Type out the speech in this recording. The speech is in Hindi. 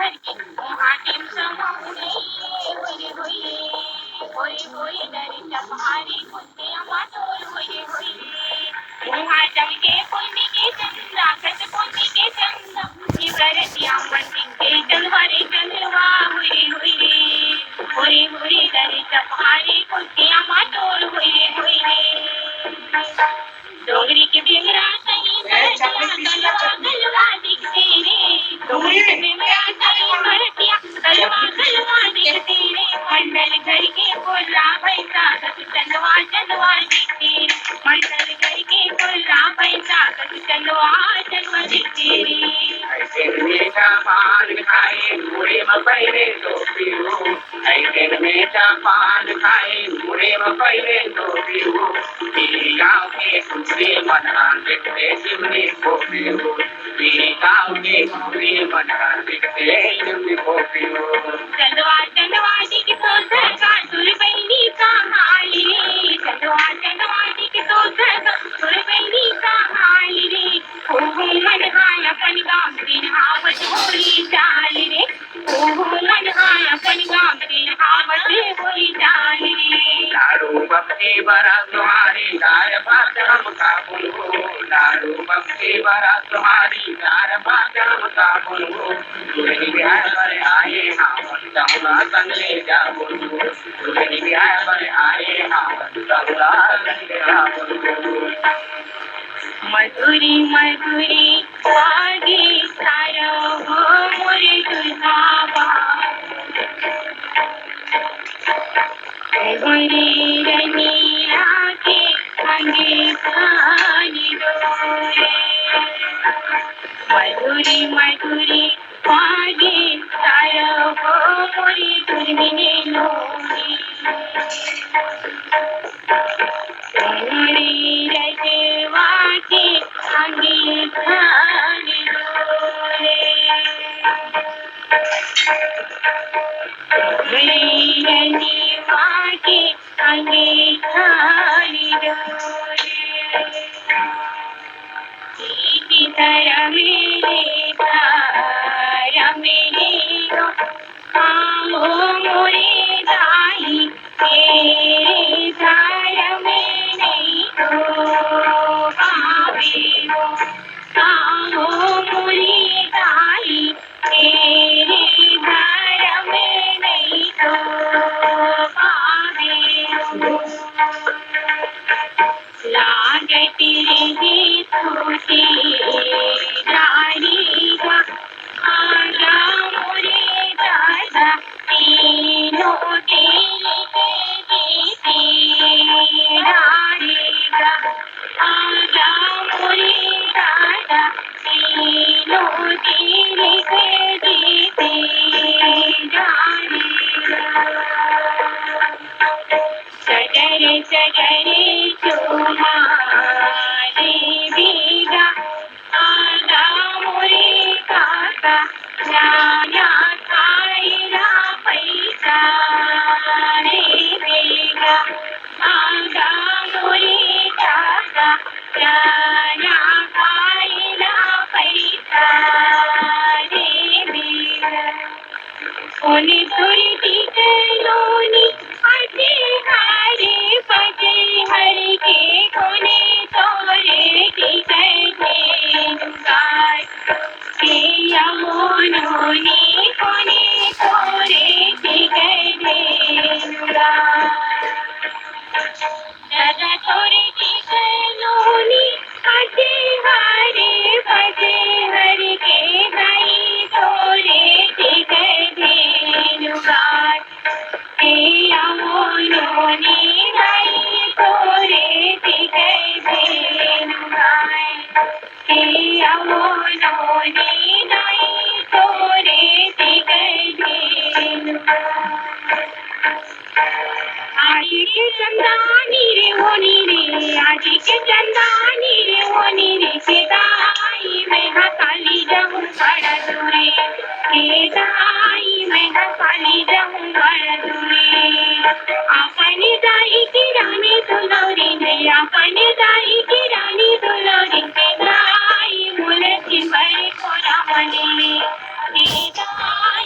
महाटिम समाऊने होये होये होये होये दरिद्र पहाड़ी कुंते अमाटोल होये होये महाटमके पुण्य के चंदा कट पुण्य के चंदा इवरती आमंत्रित के तलवारे चंद्रवा होये होये होये होये दरिद्र पहाड़ी कुंते अमाटोल होये होये डोगरी के बिगड़ा सही गलवा गलवा दिखते रे डोगरी के बिगड़ा सही भरतिया गलवा दिखते रे मंडल घर के बोला पैसा कत चंदवा चंदवा दिखते रे मंडल घर के बोला पैसा कत चंदवा चंदवा दिखते रे ऐसे मीठा पान खाए मुड़े में पहले तो पीऊ ऐसे मीठा पान खाए मुड़े में पहले तो पीऊ गाँव के कुछ मना दिखते सिमरी को पीऊ गाँव के कुछ मना दिखते सिमरी को पीऊ चंदवा चंदवा दिख तो सरका सुर बहनी कहाली रे चंदवा चंदवा दिख तो सरका सुर बहनी कहाली रे मन हाय अपन गाँव दिन हावत होली चाल रे मन हाय अपन गाँव दिन हावत होली चाल रे लाडू बक्से बरा तुम्हारी गाय बात हम का बोलो लाडू बक्से बरा तुम्हारी गाय बात हम का बोलो तुझे ब्याह पर आए हम चौला संगे जा बोलो तुझे ब्याह पर आए हम चौला संगे जा बोलो मधुरी मधुरी आगे सारो हो मोरे तुझावा गोरी रनिया के अंगे पानी डोरे मधुरी मधुरी आगे सारो हो मोरे तुझने लोरी गोरी रजवा के अंगे पानी डोरे गोरी रनिया के अंगे पानी डोरे की तरह मेरे तारा मेरे आओ मोरे दाई तेरे तारा मेरे तो पावे हो आओ मोरे दाई तेरे तारा मेरे तो पावे हो लागत रही तुझे रानी का आजा मोरे दादा तीनों तेरे देते रानीगा आजा मोरे दादा तीनों तेरे देते रानीगा सगर सगर तुम्हारे बीगा आगा मोरे काका जाना खाएगा पैसा रे बेगा आगा मोरे काका जाना खाएगा पैसा रे बेगा उन्हें तुरती कलोनी आते हारे पते हर के कोने तोरे की कहते दुकान के यमुनों कोने तोरे की कहते दुकान दादा तोरे की कलोनी आते हारे पते हर के भाई तोरे की कहते दुकान यमुनों भाई तोरे की कहते दुकान यमुनों भाई तोरे की कहते दुकान आज के चंदानी रे होनी रे आज के चंदानी रे होनी रे केदाई में हकाली जाऊं बड़ा दूरे केदाई में हकाली जाऊं बड़ा दूरे अपने दाई की रानी दुलोरी ने अपने दाई की रानी दुलोरी केदाई मुले की बड़े कोरा मने केदाई